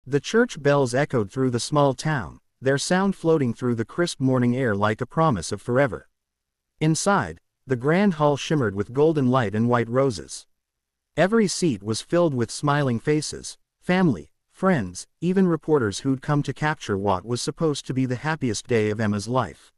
The church bells echoed through the small town, their sound floating through the crisp morning air like a promise of forever. Inside, the grand hall shimmered with golden light and white roses. Every seat was filled with smiling faces, family, friends, even reporters who'd come to capture what was supposed to be the happiest day of Emma's life.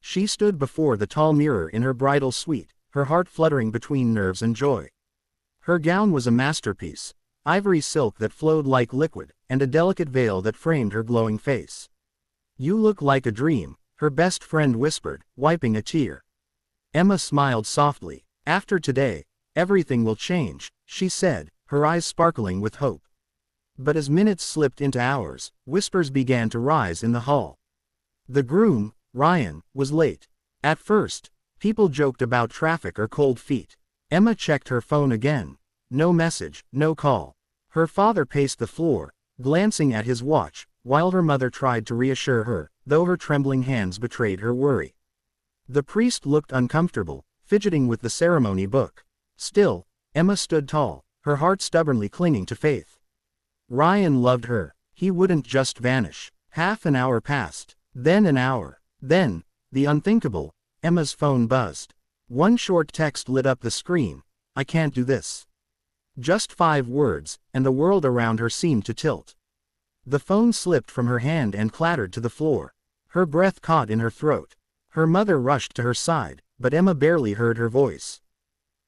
She stood before the tall mirror in her bridal suite, her heart fluttering between nerves and joy. Her gown was a masterpiece, ivory silk that flowed like liquid, and a delicate veil that framed her glowing face. "You look like a dream," her best friend whispered, wiping a tear. Emma smiled softly. "After today, everything will change," she said, her eyes sparkling with hope. But as minutes slipped into hours, whispers began to rise in the hall. The groom, Ryan, was late. At first, people joked about traffic or cold feet. Emma checked her phone again. No message, no call. Her father paced the floor, glancing at his watch, while her mother tried to reassure her, though her trembling hands betrayed her worry. The priest looked uncomfortable, fidgeting with the ceremony book. Still, Emma stood tall, her heart stubbornly clinging to faith. Ryan loved her. He wouldn't just vanish. Half an hour passed, then an hour. Then, the unthinkable, Emma's phone buzzed. One short text lit up the screen. "I can't do this." Just 5 words, and the world around her seemed to tilt. The phone slipped from her hand and clattered to the floor. Her breath caught in her throat. Her mother rushed to her side, but Emma barely heard her voice.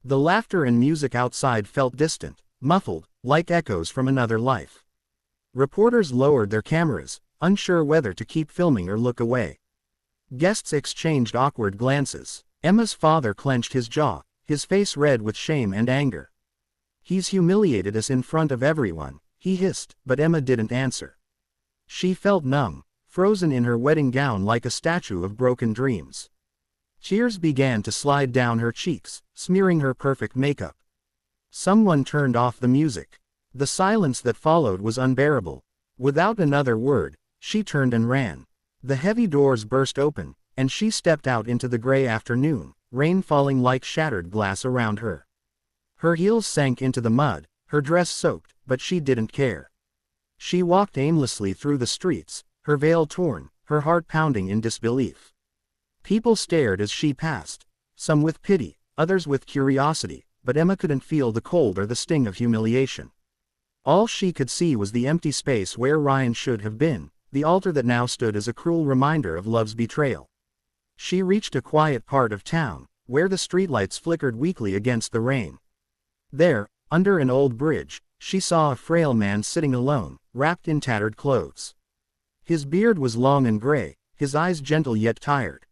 The laughter and music outside felt distant, muffled, like echoes from another life. Reporters lowered their cameras, unsure whether to keep filming or look away. Guests exchanged awkward glances. Emma's father clenched his jaw, his face red with shame and anger. "He's humiliated us in front of everyone," he hissed, but Emma didn't answer. She felt numb, frozen in her wedding gown like a statue of broken dreams. Tears began to slide down her cheeks, smearing her perfect makeup. Someone turned off the music. The silence that followed was unbearable. Without another word, she turned and ran. The heavy doors burst open, and she stepped out into the gray afternoon, rain falling like shattered glass around her. Her heels sank into the mud, her dress soaked, but she didn't care. She walked aimlessly through the streets, her veil torn, her heart pounding in disbelief. People stared as she passed, some with pity, others with curiosity, but Emma couldn't feel the cold or the sting of humiliation. All she could see was the empty space where Ryan should have been, the altar that now stood as a cruel reminder of love's betrayal. She reached a quiet part of town, where the streetlights flickered weakly against the rain. There, under an old bridge, she saw a frail man sitting alone, wrapped in tattered clothes. His beard was long and gray, his eyes gentle yet tired.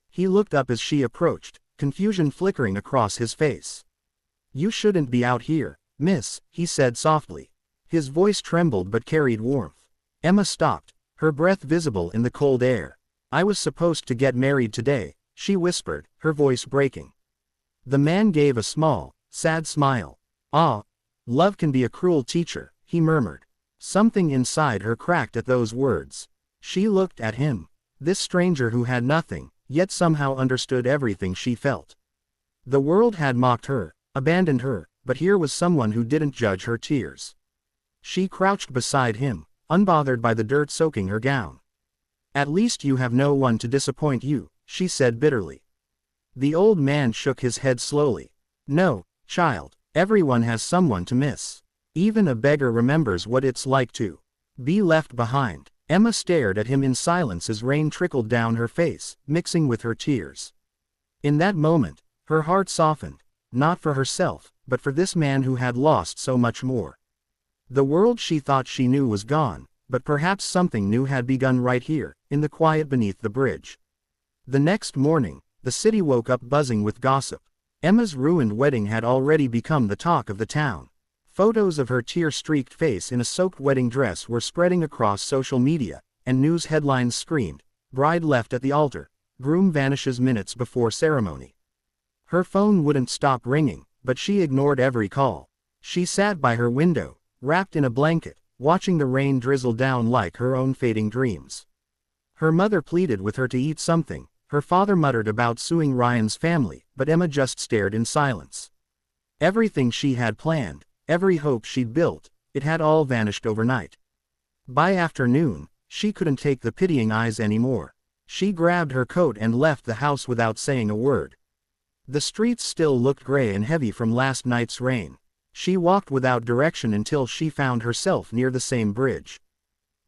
He looked up as she approached, confusion flickering across his face. "You shouldn't be out here, miss," he said softly. His voice trembled but carried warmth. Emma stopped, her breath visible in the cold air. "I was supposed to get married today," she whispered, her voice breaking. The man gave a small, sad smile. "Ah, love can be a cruel teacher," he murmured. Something inside her cracked at those words. She looked at him, this stranger who had nothing, yet somehow understood everything she felt. The world had mocked her, abandoned her, but here was someone who didn't judge her tears. She crouched beside him, unbothered by the dirt soaking her gown. "At least you have no one to disappoint you," she said bitterly. The old man shook his head slowly. "No, child, everyone has someone to miss. Even a beggar remembers what it's like to be left behind." Emma stared at him in silence as rain trickled down her face, mixing with her tears. In that moment, her heart softened, not for herself, but for this man who had lost so much more. The world she thought she knew was gone, but perhaps something new had begun right here, in the quiet beneath the bridge. The next morning, the city woke up buzzing with gossip. Emma's ruined wedding had already become the talk of the town. Photos of her tear-streaked face in a soaked wedding dress were spreading across social media, and news headlines screamed, "Bride left at the altar, groom vanishes minutes before ceremony." Her phone wouldn't stop ringing, but she ignored every call. She sat by her window, wrapped in a blanket, watching the rain drizzle down like her own fading dreams. Her mother pleaded with her to eat something, her father muttered about suing Ryan's family, but Emma just stared in silence. Everything she had planned, every hope she'd built, it had all vanished overnight. By afternoon, she couldn't take the pitying eyes anymore. She grabbed her coat and left the house without saying a word. The streets still looked gray and heavy from last night's rain. She walked without direction until she found herself near the same bridge.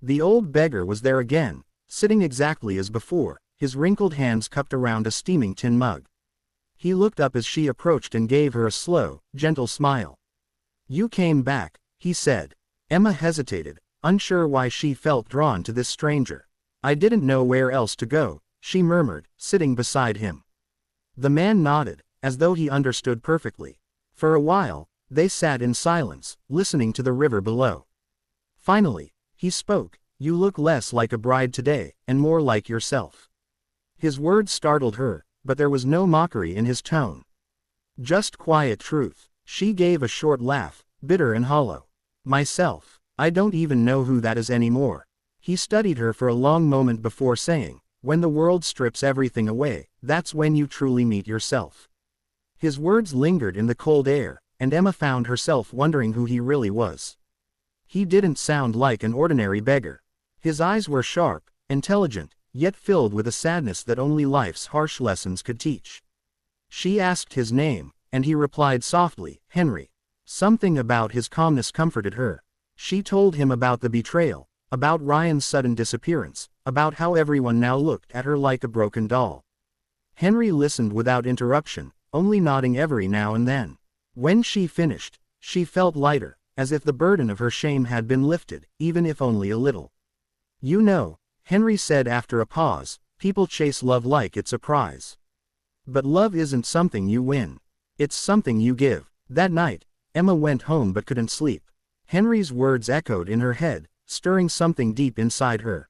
The old beggar was there again, sitting exactly as before, his wrinkled hands cupped around a steaming tin mug. He looked up as she approached and gave her a slow, gentle smile. "You came back," he said. Emma hesitated, unsure why she felt drawn to this stranger. "I didn't know where else to go," she murmured, sitting beside him. The man nodded, as though he understood perfectly. For a while, they sat in silence, listening to the river below. Finally, he spoke. "You look less like a bride today, and more like yourself." His words startled her, but there was no mockery in his tone. Just quiet truth. She gave a short laugh, bitter and hollow. "Myself. I don't even know who that is anymore." He studied her for a long moment before saying, "When the world strips everything away, that's when you truly meet yourself." His words lingered in the cold air, and Emma found herself wondering who he really was. He didn't sound like an ordinary beggar. His eyes were sharp, intelligent, yet filled with a sadness that only life's harsh lessons could teach. She asked his name, and he replied softly, "Henry." Something about his calmness comforted her. She told him about the betrayal, about Ryan's sudden disappearance, about how everyone now looked at her like a broken doll. Henry listened without interruption, only nodding every now and then. When she finished, she felt lighter, as if the burden of her shame had been lifted, even if only a little. "You know," Henry said after a pause, "people chase love like it's a prize. But love isn't something you win. It's something you give." That night, Emma went home but couldn't sleep. Henry's words echoed in her head, stirring something deep inside her.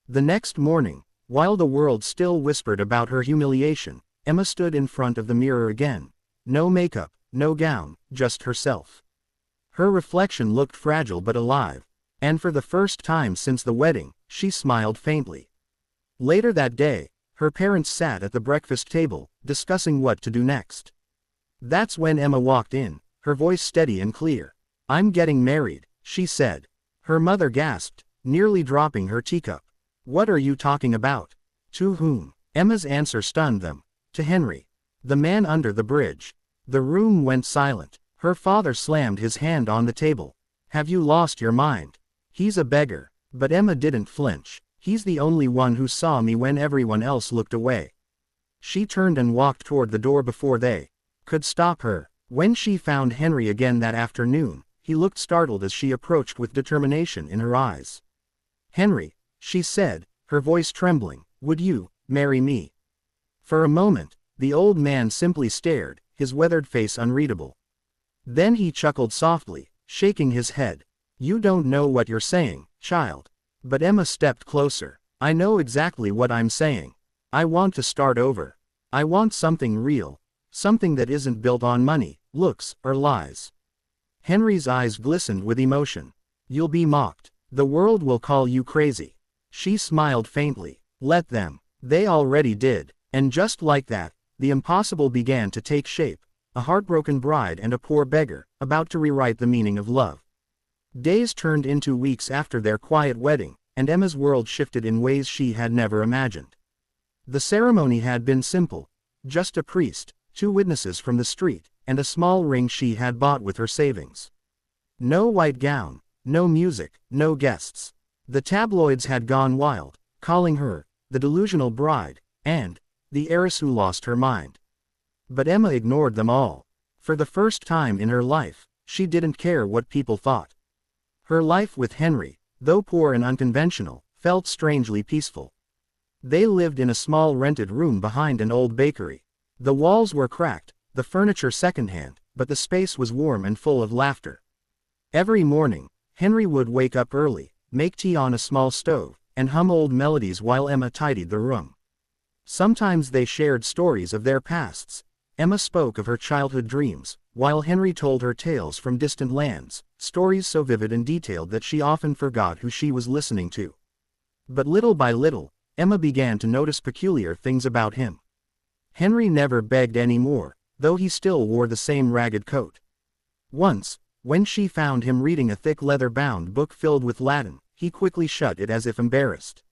The next morning, while the world still whispered about her humiliation, Emma stood in front of the mirror again. No makeup, no gown, just herself. Her reflection looked fragile but alive, and for the first time since the wedding, she smiled faintly. Later that day, her parents sat at the breakfast table, discussing what to do next. That's when Emma walked in, her voice steady and clear. "I'm getting married," she said. Her mother gasped, nearly dropping her teacup. "What are you talking about? To whom?" Emma's answer stunned them. "To Henry. The man under the bridge." The room went silent. Her father slammed his hand on the table. "Have you lost your mind? He's a beggar." But Emma didn't flinch. "He's the only one who saw me when everyone else looked away." She turned and walked toward the door before they could stop her. When she found Henry again that afternoon, he looked startled as she approached with determination in her eyes. "Henry," she said, her voice trembling, "would you marry me?" For a moment, the old man simply stared, his weathered face unreadable. Then he chuckled softly, shaking his head. "You don't know what you're saying, child." But Emma stepped closer. "I know exactly what I'm saying. I want to start over. I want something real. Something that isn't built on money, looks, or lies." Henry's eyes glistened with emotion. "You'll be mocked. The world will call you crazy." She smiled faintly. "Let them. They already did." And just like that, the impossible began to take shape. A heartbroken bride and a poor beggar, about to rewrite the meaning of love. Days turned into weeks after their quiet wedding, and Emma's world shifted in ways she had never imagined. The ceremony had been simple. Just a priest, 2 witnesses from the street, and a small ring she had bought with her savings. No white gown, no music, no guests. The tabloids had gone wild, calling her the delusional bride, and the heiress who lost her mind. But Emma ignored them all. For the first time in her life, she didn't care what people thought. Her life with Henry, though poor and unconventional, felt strangely peaceful. They lived in a small rented room behind an old bakery. The walls were cracked, the furniture secondhand, but the space was warm and full of laughter. Every morning, Henry would wake up early, make tea on a small stove, and hum old melodies while Emma tidied the room. Sometimes they shared stories of their pasts. Emma spoke of her childhood dreams, while Henry told her tales from distant lands, stories so vivid and detailed that she often forgot who she was listening to. But little by little, Emma began to notice peculiar things about him. Henry never begged anymore, though he still wore the same ragged coat. Once, when she found him reading a thick leather-bound book filled with Latin, he quickly shut it as if embarrassed.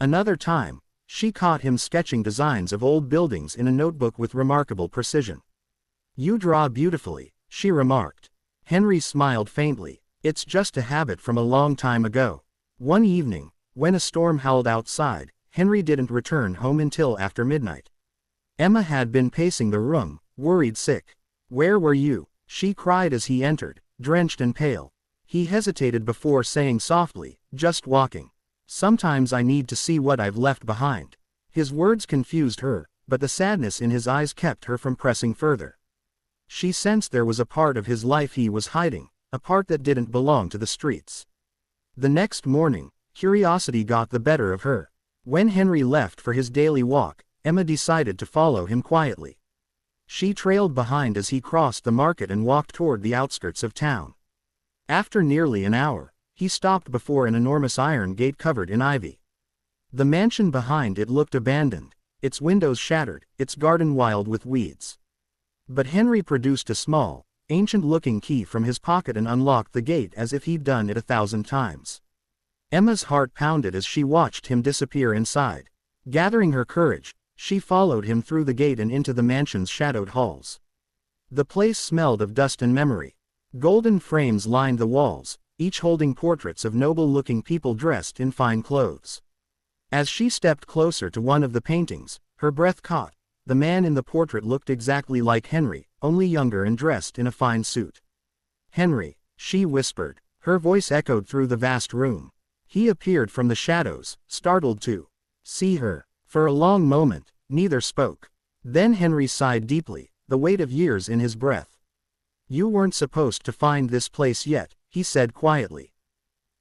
Another time, she caught him sketching designs of old buildings in a notebook with remarkable precision. "You draw beautifully," she remarked. Henry smiled faintly. "It's just a habit from a long time ago." One evening, when a storm howled outside, Henry didn't return home until after midnight. Emma had been pacing the room, worried sick. "Where were you?" she cried as he entered, drenched and pale. He hesitated before saying softly, "Just walking. Sometimes I need to see what I've left behind." His words confused her, but the sadness in his eyes kept her from pressing further. She sensed there was a part of his life he was hiding, a part that didn't belong to the streets. The next morning, curiosity got the better of her. When Henry left for his daily walk, Emma decided to follow him quietly. She trailed behind as he crossed the market and walked toward the outskirts of town. After nearly an hour, he stopped before an enormous iron gate covered in ivy. The mansion behind it looked abandoned, its windows shattered, its garden wild with weeds. But Henry produced a small, ancient-looking key from his pocket and unlocked the gate as if he'd done it 1,000 times. Emma's heart pounded as she watched him disappear inside. Gathering her courage, she followed him through the gate and into the mansion's shadowed halls. The place smelled of dust and memory. Golden frames lined the walls, each holding portraits of noble-looking people dressed in fine clothes. As she stepped closer to one of the paintings, her breath caught. The man in the portrait looked exactly like Henry, only younger and dressed in a fine suit. "Henry," she whispered. Her voice echoed through the vast room. He appeared from the shadows, startled to see her. For a long moment, neither spoke. Then Henry sighed deeply, the weight of years in his breath. "You weren't supposed to find this place yet," he said quietly.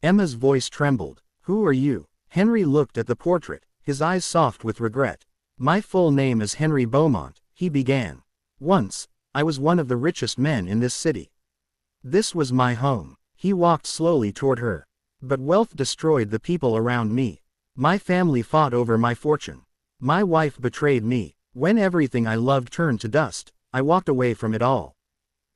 Emma's voice trembled. "Who are you?" Henry looked at the portrait, his eyes soft with regret. "My full name is Henry Beaumont," he began. "Once, I was one of the richest men in this city. This was my home." He walked slowly toward her. "But wealth destroyed the people around me. My family fought over my fortune. My wife betrayed me. When everything I loved turned to dust, I walked away from it all."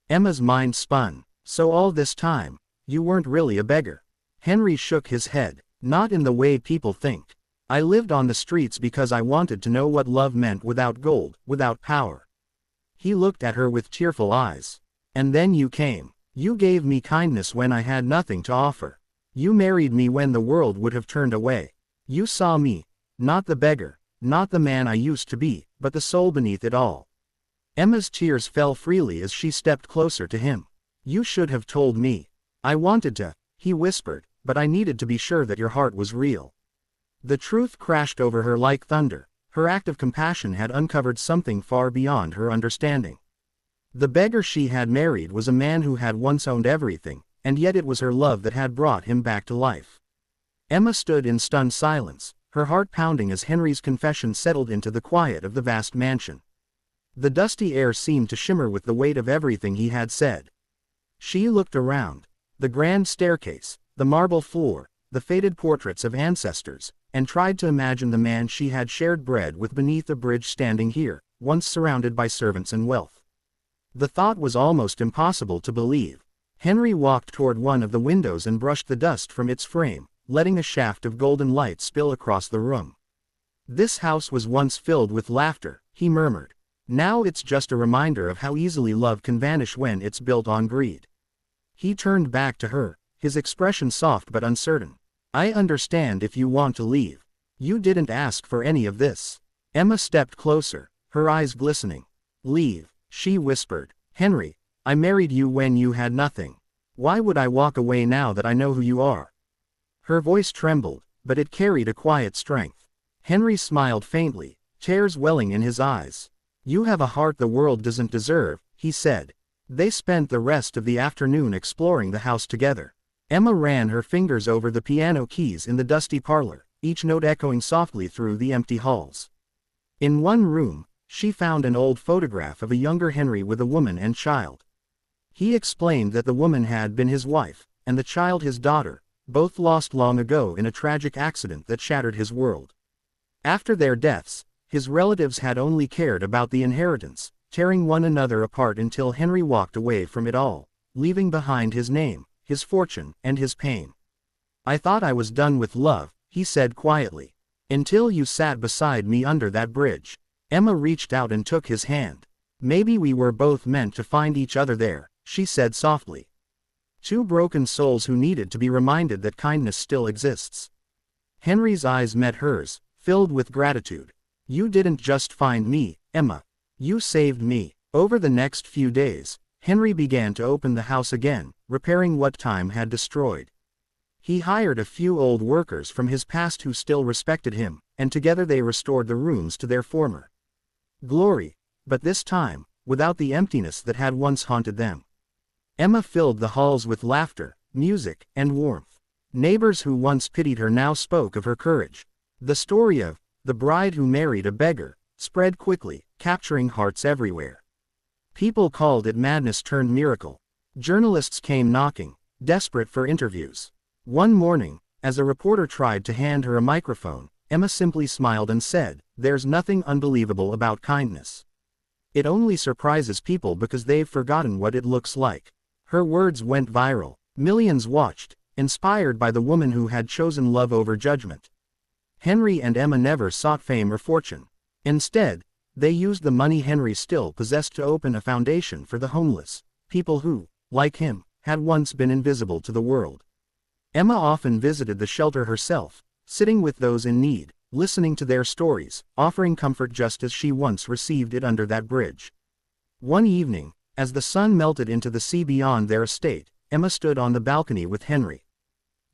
Emma's mind spun. "So all this time, you weren't really a beggar?" Henry shook his head. "Not in the way people think. I lived on the streets because I wanted to know what love meant without gold, without power." He looked at her with tearful eyes. "And then you came. You gave me kindness when I had nothing to offer. You married me when the world would have turned away. You saw me, not the beggar, not the man I used to be, but the soul beneath it all." Emma's tears fell freely as she stepped closer to him. "You should have told me. I wanted to," he whispered, "but I needed to be sure that your heart was real." The truth crashed over her like thunder. Her act of compassion had uncovered something far beyond her understanding. The beggar she had married was a man who had once owned everything, and yet it was her love that had brought him back to life. Emma stood in stunned silence, her heart pounding as Henry's confession settled into the quiet of the vast mansion. The dusty air seemed to shimmer with the weight of everything he had said. She looked around. The grand staircase, the marble floor, the faded portraits of ancestors, and tried to imagine the man she had shared bread with beneath a bridge standing here, once surrounded by servants and wealth. The thought was almost impossible to believe. Henry walked toward one of the windows and brushed the dust from its frame, letting a shaft of golden light spill across the room. "This house was once filled with laughter," he murmured. "Now it's just a reminder of how easily love can vanish when it's built on greed." He turned back to her, his expression soft but uncertain. "I understand if you want to leave. You didn't ask for any of this." Emma stepped closer, her eyes glistening. "Leave," she whispered. "Henry, I married you when you had nothing. Why would I walk away now that I know who you are?" Her voice trembled, but it carried a quiet strength. Henry smiled faintly, tears welling in his eyes. "You have a heart the world doesn't deserve," he said. They spent the rest of the afternoon exploring the house together. Emma ran her fingers over the piano keys in the dusty parlor, each note echoing softly through the empty halls. In one room, she found an old photograph of a younger Henry with a woman and child. He explained that the woman had been his wife, and the child his daughter, both lost long ago in a tragic accident that shattered his world. After their deaths, his relatives had only cared about the inheritance, tearing one another apart until Henry walked away from it all, leaving behind his name, his fortune, and his pain. I thought I was done with love, he said quietly. Until you sat beside me under that bridge. Emma reached out and took his hand. Maybe we were both meant to find each other there, she said softly. Two broken souls who needed to be reminded that kindness still exists. Henry's eyes met hers, filled with gratitude. You didn't just find me, Emma. You saved me. Over the next few days, Henry began to open the house again, repairing what time had destroyed. He hired a few old workers from his past who still respected him, and together they restored the rooms to their former glory, but this time, without the emptiness that had once haunted them. Emma filled the halls with laughter, music, and warmth. Neighbors who once pitied her now spoke of her courage. The story of the bride who married a beggar spread quickly, capturing hearts everywhere. People called it madness turned miracle. Journalists came knocking, desperate for interviews. One morning, as a reporter tried to hand her a microphone, Emma simply smiled and said, "There's nothing unbelievable about kindness. It only surprises people because they've forgotten what it looks like." Her words went viral. Millions watched, inspired by the woman who had chosen love over judgment. Henry and Emma never sought fame or fortune. Instead, they used the money Henry still possessed to open a foundation for the homeless, people who, like him, had once been invisible to the world. Emma often visited the shelter herself, sitting with those in need, listening to their stories, offering comfort just as she once received it under that bridge. One evening, as the sun melted into the sea beyond their estate, Emma stood on the balcony with Henry.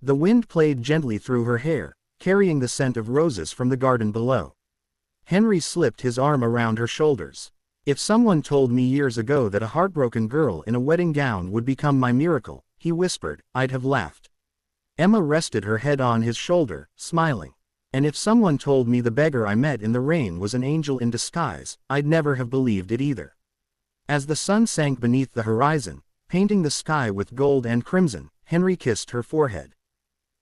The wind played gently through her hair, carrying the scent of roses from the garden below. Henry slipped his arm around her shoulders. "If someone told me years ago that a heartbroken girl in a wedding gown would become my miracle," he whispered, "I'd have laughed." Emma rested her head on his shoulder, smiling. "And if someone told me the beggar I met in the rain was an angel in disguise, I'd never have believed it either." As the sun sank beneath the horizon, painting the sky with gold and crimson, Henry kissed her forehead.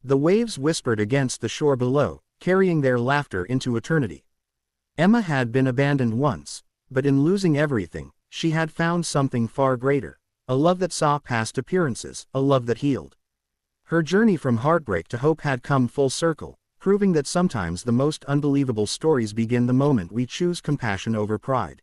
The waves whispered against the shore below, carrying their laughter into eternity. Emma had been abandoned once, but in losing everything, she had found something far greater, a love that saw past appearances, a love that healed. Her journey from heartbreak to hope had come full circle, proving that sometimes the most unbelievable stories begin the moment we choose compassion over pride.